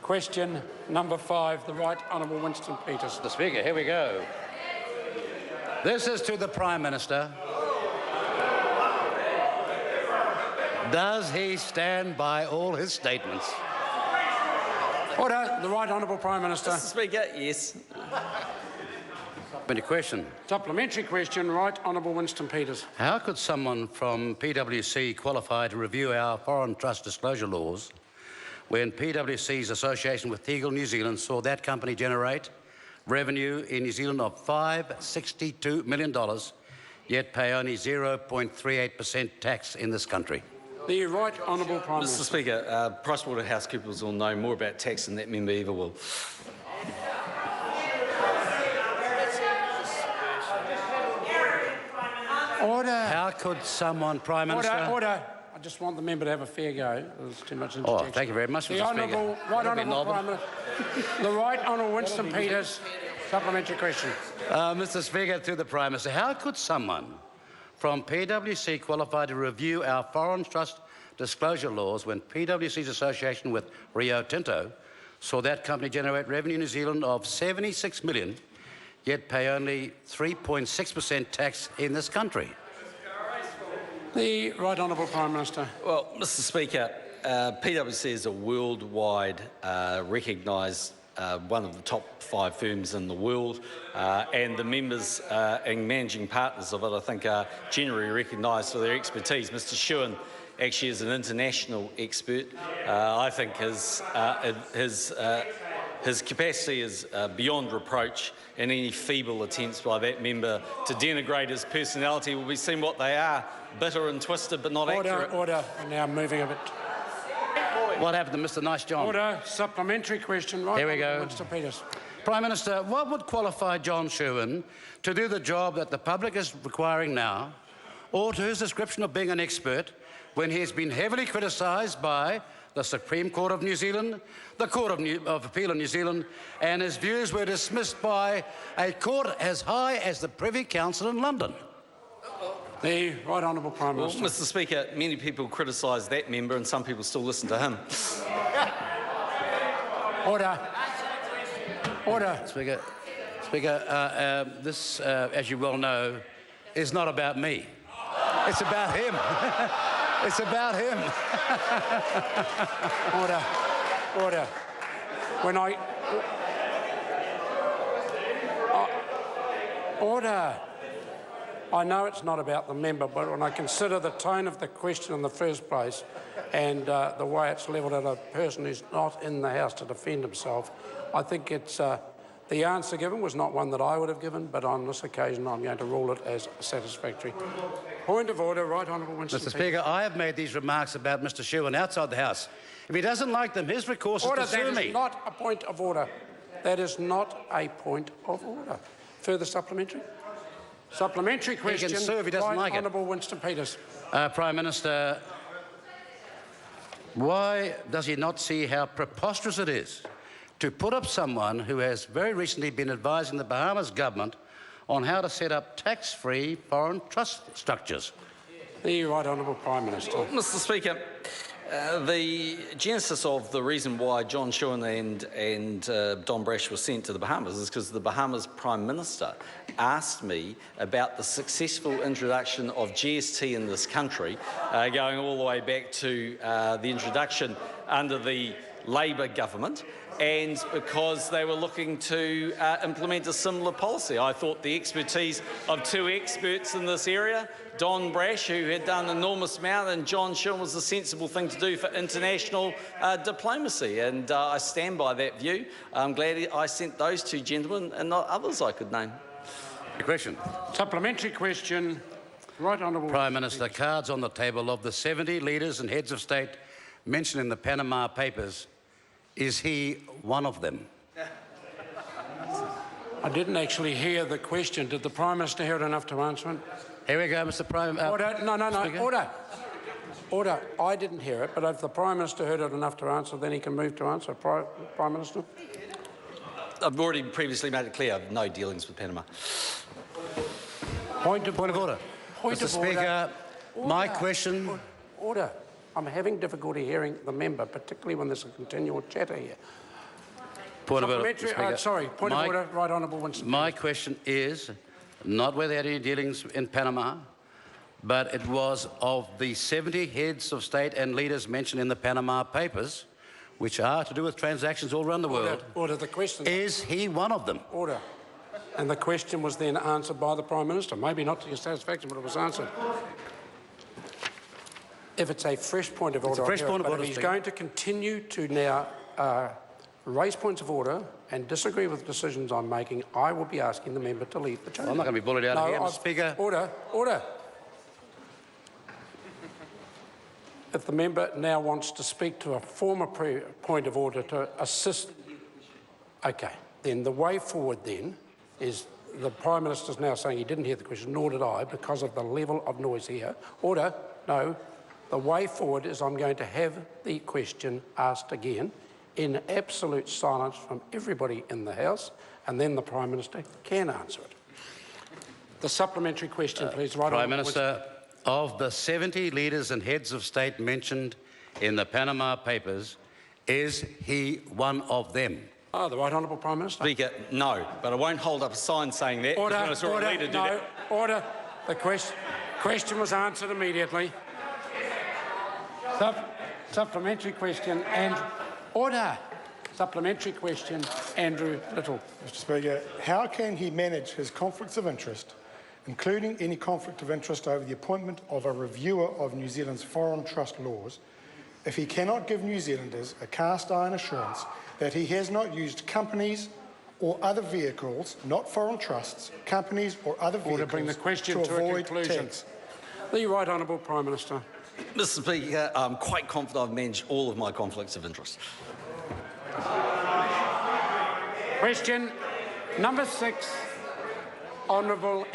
Question number 5, the Right Honourable Winston Peters. Mr. Speaker, here we go. This is to the Prime Minister. Does he stand by all his statements? Order. The Right Honourable Prime Minister. Mr. Speaker, yes. Supplementary question. Supplementary question, Right Honourable Winston Peters. How could someone from PwC qualify to review our foreign trust disclosure laws when PwC's association with Tegel New Zealand saw that company generate revenue in New Zealand of $562 million, yet pay only 0.38% tax in this country? The Right Honourable Prime Minister. Mr. Speaker, PricewaterhouseCoopers will know more about tax than that member ever will. Order. How could someone, Prime Minister... Order. I just want the member to have a fair go. There's too much interjection. Oh, thank you very much, Mr. Speaker. Right Honourable Prime Minister. The Right Honourable Winston Peters. Supplementary question. Mr. Speaker, to the Prime Minister, how could someone from PwC qualify to review our foreign trust disclosure laws when PwC's association with Rio Tinto saw that company generate revenue in New Zealand of $76 million, yet pay only 3.6% tax in this country? The Right Honourable Prime Minister. Well, Mr. Speaker, PwC is a worldwide recognised one of the top 5 firms in the world, and the members and managing partners of it, I think, are generally recognised for their expertise. Mr. Shewan actually is an international expert. I think his capacity is beyond reproach, and any feeble attempts by that member to denigrate his personality will be seen what they are: bitter and twisted, but not accurate. Order. We're now moving a bit. What happened to Mr. Nice John? Order. Supplementary question. Right. Here we go. Winston Peters. Prime Minister, what would qualify John Shewan to do the job that the public is requiring now, or to his description of being an expert, when he has been heavily criticised by the Supreme Court of New Zealand, the Court of Appeal in New Zealand, and his views were dismissed by a court as high as the Privy Council in London? The Right Honourable Prime Minister. Well, Mr. Speaker, many people criticise that member, and some people still listen to him. Order. Order. Speaker, this, as you well know, is not about me. It's about him. It's about him. Order. Order. Order. I know it's not about the member, but when I consider the tone of the question in the first place and the way it's levelled at a person who's not in the House to defend himself, I think it's the answer given was not one that I would have given, but on this occasion I'm going to rule it as satisfactory. Point of order, Right Honourable Winston Mr. Speaker, I have made these remarks about Mr. Shewan outside the House. If he doesn't like them, his recourse is to sue me. That is not a point of order. That is not a point of order. Further supplementary? Supplementary question. He can sue if he doesn't like it. Right Honourable Winston Peters. Prime Minister, why does he not see how preposterous it is to put up someone who has very recently been advising the Bahamas government on how to set up tax-free foreign trust structures? The Right Honourable Prime Minister. Well, Mr. Speaker, the genesis of the reason why John Shewan and Don Brash were sent to the Bahamas is because the Bahamas Prime Minister asked me about the successful introduction of GST in this country, going all the way back to the introduction under the Labor government, and because they were looking to implement a similar policy. I thought the expertise of 2 experts in this area, Don Brash, who had done an enormous amount, and John Shewan, was a sensible thing to do for international diplomacy, and I stand by that view. I'm glad I sent those 2 gentlemen and not others I could name. Question. Supplementary question. Right Honourable Prime Minister, cards on the table of the 70 leaders and heads of state mentioned in the Panama Papers. Is he one of them? I didn't actually hear the question. Did the Prime Minister hear it enough to answer it? Here we go, Mr. Prime... Order. No. Speaker? Order. Order. I didn't hear it, but if the Prime Minister heard it enough to answer, then he can move to answer. Prime Minister. I've already previously made it clear I have no dealings with Panama. Point of order. Mr. Speaker, my question... Order. I'm having difficulty hearing the member, particularly when there's a continual chatter here. Point of order, Supplementary, Speaker. sorry, point of order, Right Honourable Winston. My question is not whether there had any dealings in Panama, but it was of the 70 heads of state and leaders mentioned in the Panama Papers, which are to do with transactions all around the world. Order the question. Is he one of them? Order. And the question was then answered by the Prime Minister. Maybe not to your satisfaction, but it was answered. If it's a fresh point of order, if he's going to continue to now raise points of order and disagree with decisions I'm making, I will be asking the member to leave the chamber. I'm not going to be bullied out of here, Mr. Speaker. Order. Order. If the member now wants to speak to a former point of order to assist... OK, then the way forward then is the Prime Minister's now saying he didn't hear the question, nor did I, because of the level of noise here. Order. No. The way forward is I'm going to have the question asked again in absolute silence from everybody in the House, and then the Prime Minister can answer it. The supplementary question, please. Right, Prime Minister, of the 70 leaders and heads of state mentioned in the Panama Papers, is he one of them? Oh, the Right Honourable Prime Minister. Speaker, no, but I won't hold up a sign saying that. Order, I saw a leader do that. Order. The question was answered immediately. Supplementary question and order. Supplementary question, Andrew Little. Mr. Speaker, how can he manage his conflicts of interest, including any conflict of interest over the appointment of a reviewer of New Zealand's foreign trust laws, if he cannot give New Zealanders a cast-iron assurance that he has not used companies or other vehicles, not foreign trusts, companies or other vehicles, bring the question to avoid a conclusion. tax? The Right Honourable Prime Minister. Mr. Speaker, I'm quite confident I've managed all of my conflicts of interest. Question number 6, Honourable